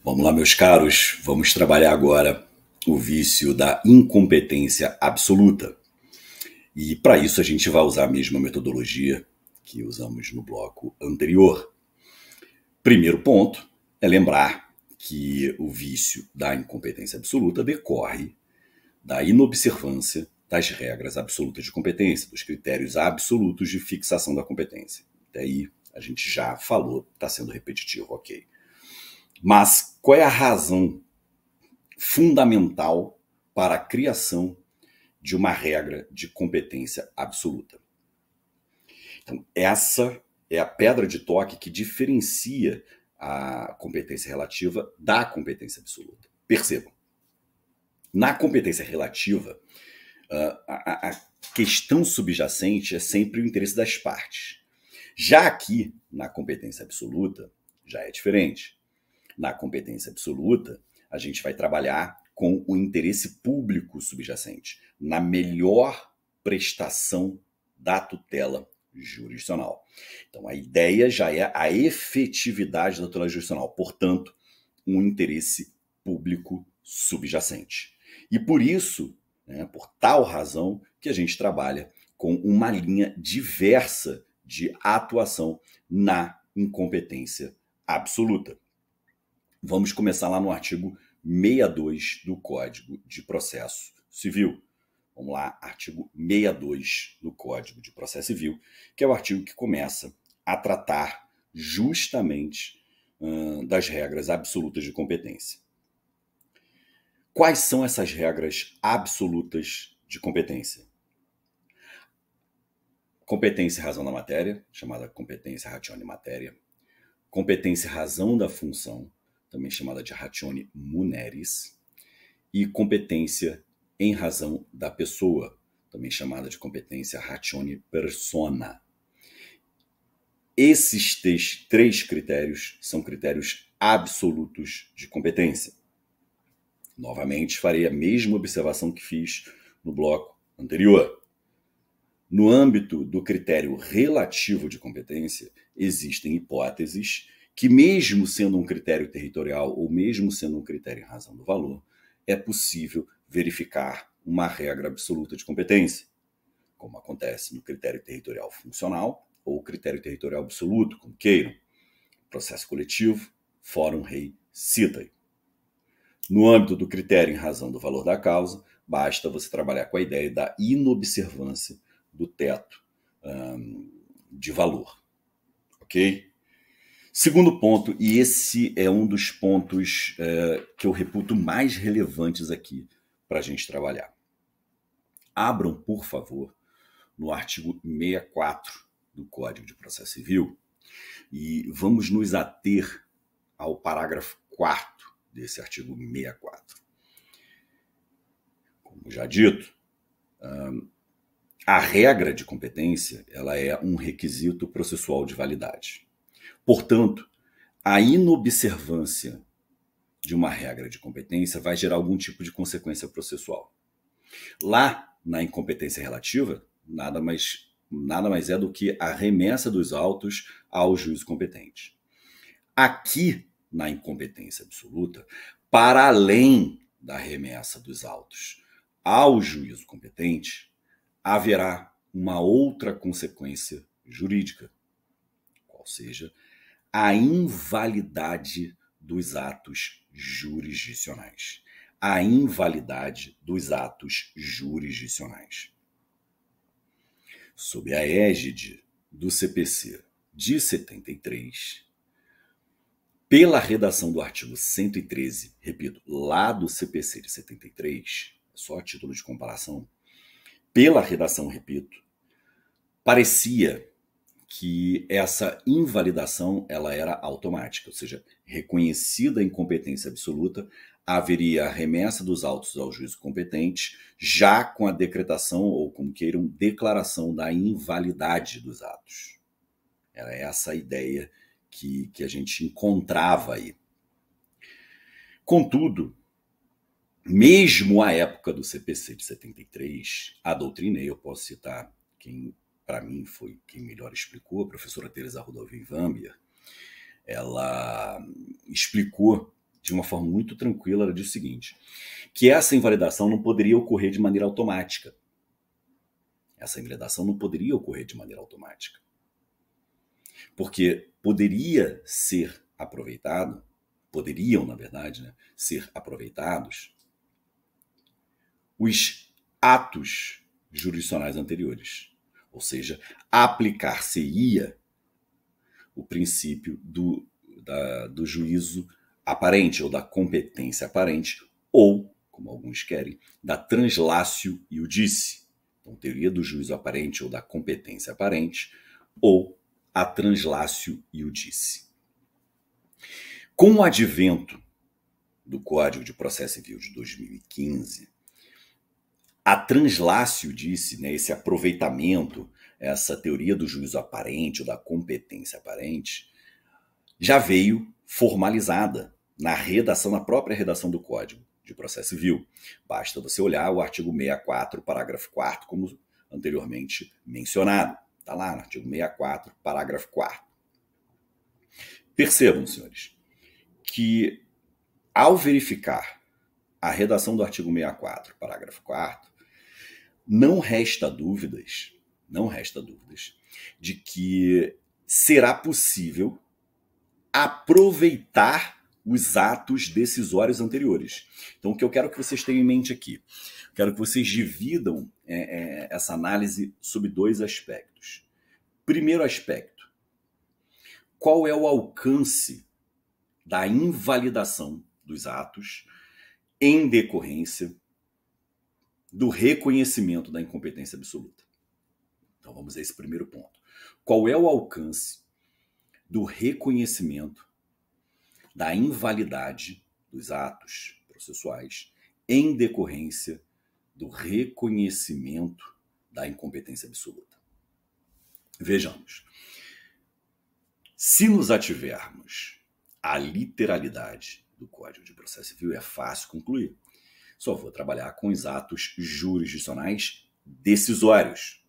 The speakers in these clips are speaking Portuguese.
Vamos lá, meus caros, vamos trabalhar agora o vício da incompetência absoluta. E para isso a gente vai usar a mesma metodologia que usamos no bloco anterior. Primeiro ponto é lembrar que o vício da incompetência absoluta decorre da inobservância das regras absolutas de competência, dos critérios absolutos de fixação da competência. Até aí a gente já falou, está sendo repetitivo, ok. Mas qual é a razão fundamental para a criação de uma regra de competência absoluta? Então, essa é a pedra de toque que diferencia a competência relativa da competência absoluta. Percebam, na competência relativa, a questão subjacente é sempre o interesse das partes. Já aqui, na competência absoluta, já é diferente. Na competência absoluta, a gente vai trabalhar com o interesse público subjacente, na melhor prestação da tutela jurisdicional. Então, a ideia já é a efetividade da tutela jurisdicional, portanto, um interesse público subjacente. E por isso, por tal razão, que a gente trabalha com uma linha diversa de atuação na incompetência absoluta. Vamos começar lá no artigo 62 do Código de Processo Civil. Vamos lá, artigo 62 do Código de Processo Civil, que é o artigo que começa a tratar justamente das regras absolutas de competência. Quais são essas regras absolutas de competência? Competência e razão da matéria, chamada competência ratione matéria. Competência e razão da função, também chamada de ratione muneris, e competência em razão da pessoa, também chamada de competência ratione persona. Esses três critérios são critérios absolutos de competência. Novamente, farei a mesma observação que fiz no bloco anterior. No âmbito do critério relativo de competência, existem hipóteses que, mesmo sendo um critério territorial ou mesmo sendo um critério em razão do valor, é possível verificar uma regra absoluta de competência, como acontece no critério territorial funcional ou critério territorial absoluto, como queiram, processo coletivo, fórum rei, cita. No âmbito do critério em razão do valor da causa, basta você trabalhar com a ideia da inobservância do teto de valor, ok? Segundo ponto, e esse é um dos pontos que eu reputo mais relevantes aqui para a gente trabalhar. Abram, por favor, no artigo 64 do Código de Processo Civil e vamos nos ater ao parágrafo 4º desse artigo 64. Como já dito, a regra de competência ela é um requisito processual de validade. Portanto, a inobservância de uma regra de competência vai gerar algum tipo de consequência processual. Lá, na incompetência relativa, nada mais é do que a remessa dos autos ao juízo competente. Aqui, na incompetência absoluta, para além da remessa dos autos ao juízo competente, haverá uma outra consequência jurídica, qual seja a invalidade dos atos jurisdicionais. A invalidade dos atos jurisdicionais. Sob a égide do CPC de 73, pela redação do artigo 113, repito, lá do CPC de 73, só a título de comparação, pela redação, repito, parecia que essa invalidação ela era automática, ou seja, reconhecida a incompetência absoluta, haveria a remessa dos autos ao juízo competente, já com a decretação, ou como queiram, declaração da invalidade dos atos. Era essa a ideia que a gente encontrava aí. Contudo, mesmo à época do CPC de 73, a doutrina, e eu posso citar quem para mim foi quem melhor explicou, a professora Teresa Rudolph Wambier, ela explicou de uma forma muito tranquila, ela diz o seguinte, que essa invalidação não poderia ocorrer de maneira automática. Essa invalidação não poderia ocorrer de maneira automática. Porque poderia ser aproveitado, poderiam, na verdade, né, ser aproveitados os atos jurisdicionais anteriores. Ou seja, aplicar-se-ia o princípio do juízo aparente, ou da competência aparente, ou, como alguns querem, da translatio iudice. Então, teoria do juízo aparente ou da competência aparente, ou a translatio iudice. Com o advento do Código de Processo Civil de 2015, a translatio iudice, né, esse aproveitamento, essa teoria do juízo aparente ou da competência aparente, já veio formalizada na própria redação do Código de Processo Civil. Basta você olhar o artigo 64, parágrafo 4º, como anteriormente mencionado. Está lá no artigo 64, parágrafo 4º. Percebam, senhores, que ao verificar a redação do artigo 64, parágrafo 4º, não resta dúvidas de que será possível aproveitar os atos decisórios anteriores. Então, o que eu quero que vocês tenham em mente aqui, quero que vocês dividam essa análise sob dois aspectos. Primeiro aspecto, qual é o alcance da invalidação dos atos em decorrência do reconhecimento da incompetência absoluta? Então, vamos a esse primeiro ponto. Qual é o alcance do reconhecimento da invalidade dos atos processuais em decorrência do reconhecimento da incompetência absoluta? Vejamos. Se nos ativermos à literalidade do Código de Processo Civil, é fácil concluir. Só vou trabalhar com os atos jurisdicionais decisórios.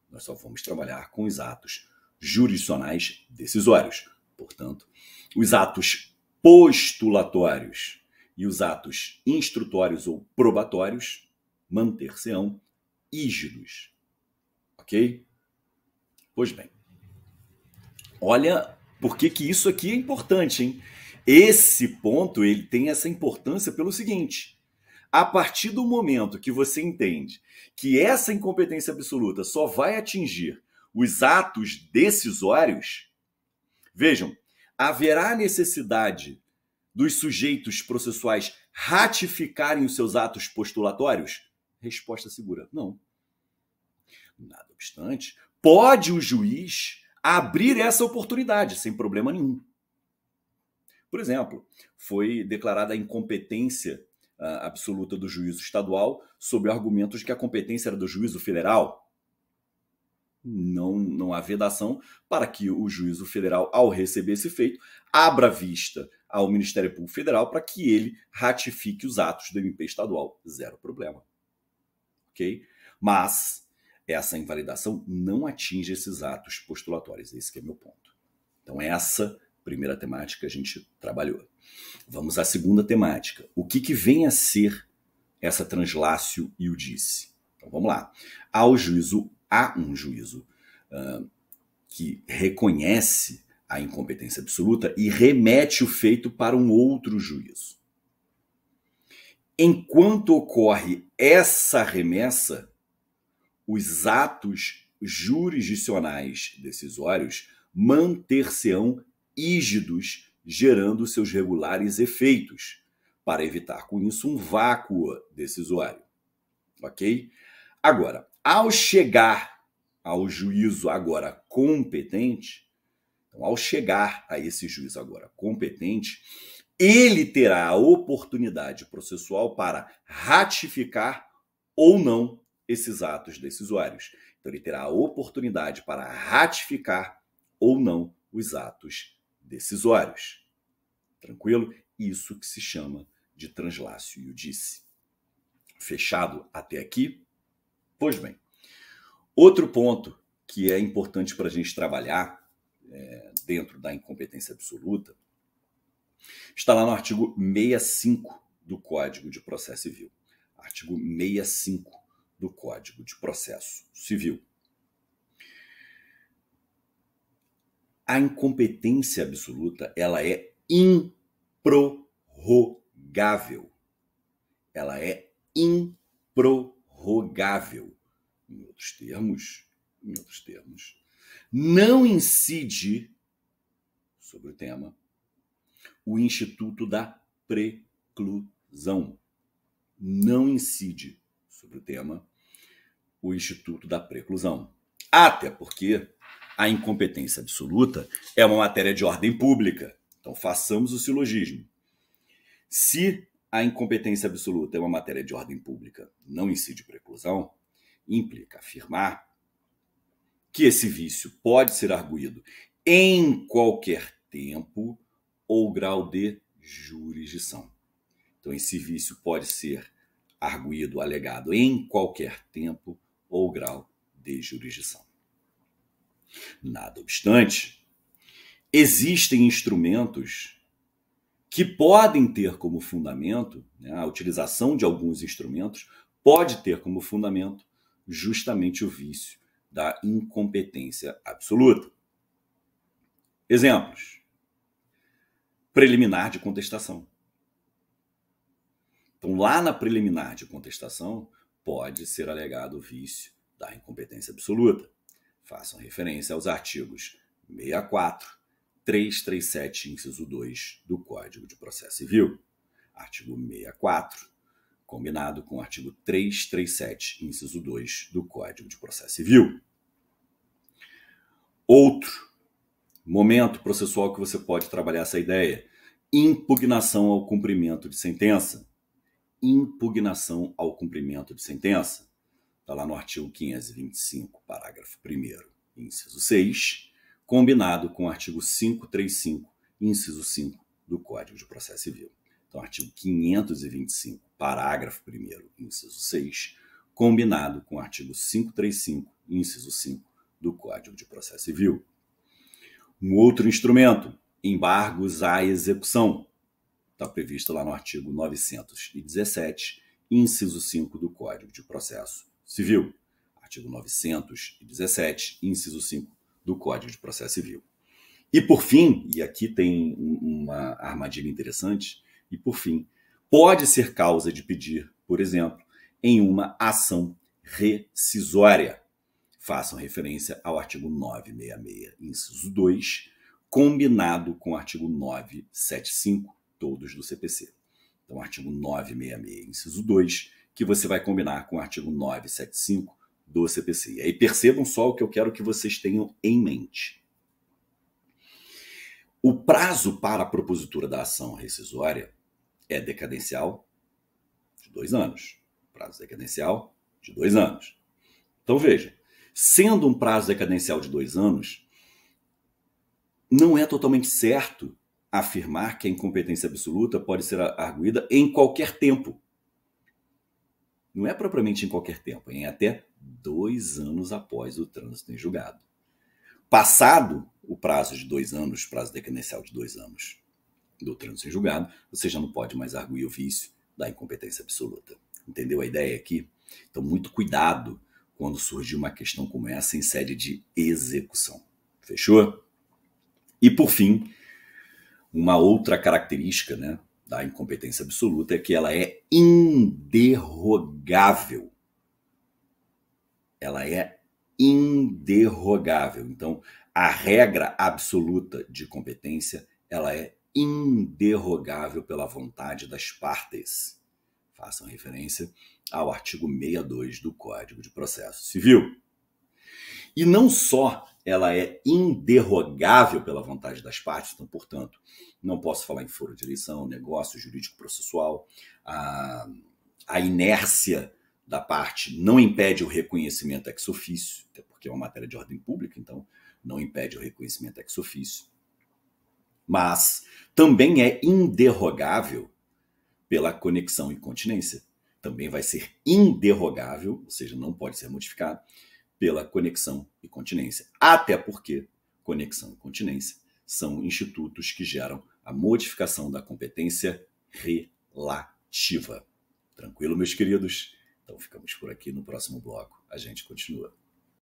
Nós só vamos trabalhar com os atos jurisdicionais decisórios. Portanto, os atos postulatórios e os atos instrutórios ou probatórios manter-se-ão rígidos. Ok? Pois bem. Olha por que isso aqui é importante, hein? Esse ponto ele tem essa importância pelo seguinte: a partir do momento que você entende que essa incompetência absoluta só vai atingir os atos decisórios, vejam, haverá necessidade dos sujeitos processuais ratificarem os seus atos postulatórios? Resposta segura: não. Nada obstante, pode o juiz abrir essa oportunidade sem problema nenhum. Por exemplo, foi declarada a incompetência absoluta do juízo estadual sob argumentos de que a competência era do juízo federal. Não há vedação para que o juízo federal, ao receber esse feito, abra vista ao Ministério Público Federal para que ele ratifique os atos do MP estadual. Zero problema. Ok? Mas essa invalidação não atinge esses atos postulatórios. Esse que é meu ponto. Então, essa primeira temática que a gente trabalhou. Vamos à segunda temática. O que vem a ser essa translatio iudice? Então, vamos lá. Há um juízo que reconhece a incompetência absoluta e remete o feito para um outro juízo. Enquanto ocorre essa remessa, os atos jurisdicionais decisórios manter-se-ão rígidos, gerando seus regulares efeitos, para evitar com isso um vácuo decisório. Ok? Agora, ao chegar ao juízo agora competente, então, ao chegar a esse juízo agora competente, ele terá a oportunidade processual para ratificar ou não esses atos decisórios. Então, ele terá a oportunidade para ratificar ou não os atos decisórios. Tranquilo? Isso que se chama de translatio iudice. Fechado até aqui? Pois bem. Outro ponto que é importante para a gente trabalhar dentro da incompetência absoluta Está lá no artigo 65 do Código de Processo Civil. Artigo 65 do Código de Processo Civil. A incompetência absoluta, ela é improrrogável. Ela é improrrogável. Em outros termos, não incide sobre o tema o Instituto da Preclusão. Não incide sobre o tema o Instituto da Preclusão. Até porque a incompetência absoluta é uma matéria de ordem pública. Então, façamos o silogismo. Se a incompetência absoluta é uma matéria de ordem pública, não incide preclusão, implica afirmar que esse vício pode ser arguido em qualquer tempo ou grau de jurisdição. Então, esse vício pode ser arguido, alegado em qualquer tempo ou grau de jurisdição. Nada obstante, existem instrumentos que podem ter como fundamento, né, a utilização de alguns instrumentos pode ter como fundamento justamente o vício da incompetência absoluta. Exemplos. Preliminar de contestação. Então, lá na preliminar de contestação, pode ser alegado o vício da incompetência absoluta. Façam referência aos artigos 64, 337, inciso 2 do Código de Processo Civil. Artigo 64, combinado com o artigo 337, inciso 2 do Código de Processo Civil. Outro momento processual que você pode trabalhar essa ideia: impugnação ao cumprimento de sentença. Impugnação ao cumprimento de sentença. Está lá no artigo 525, parágrafo 1º, inciso 6, combinado com o artigo 535, inciso 5 do Código de Processo Civil. Então, artigo 525, parágrafo 1º, inciso 6, combinado com o artigo 535, inciso 5 do Código de Processo Civil. Um outro instrumento, embargos à execução. Está previsto lá no artigo 917, inciso 5 do Código de Processo Civil. Artigo 917, inciso 5 do Código de Processo Civil. E por fim, e aqui tem uma armadilha interessante, e por fim, pode ser causa de pedir, por exemplo, em uma ação rescisória. Façam referência ao artigo 966, inciso 2, combinado com o artigo 975, todos do CPC. Então, artigo 966, inciso 2, que você vai combinar com o artigo 975 do CPC. E aí percebam só o que eu quero que vocês tenham em mente. O prazo para a propositura da ação rescisória é decadencial de 2 anos. Prazo decadencial de 2 anos. Então, veja, sendo um prazo decadencial de 2 anos, não é totalmente certo afirmar que a incompetência absoluta pode ser arguída em qualquer tempo. Não é propriamente em qualquer tempo, é em até 2 anos após o trânsito em julgado. Passado o prazo de 2 anos, prazo decadencial de 2 anos do trânsito em julgado, você já não pode mais arguir o vício da incompetência absoluta. Entendeu a ideia aqui? Então, muito cuidado quando surgir uma questão como essa em sede de execução. Fechou? E, por fim, uma outra característica, né, da incompetência absoluta é que ela é inderrogável. Ela é inderrogável. Então, a regra absoluta de competência, ela é inderrogável pela vontade das partes. Façam referência ao artigo 62 do Código de Processo Civil. E não só ela é inderrogável pela vontade das partes, então, portanto, não posso falar em foro de eleição, negócio jurídico-processual, a inércia da parte não impede o reconhecimento ex officio, até porque é uma matéria de ordem pública, então não impede o reconhecimento ex officio, mas também é inderrogável pela conexão e continência. Também vai ser inderrogável, ou seja, não pode ser modificado, pela conexão e continência. Até porque conexão e continência são institutos que geram a modificação da competência relativa. Tranquilo, meus queridos? Então ficamos por aqui. No próximo bloco a gente continua.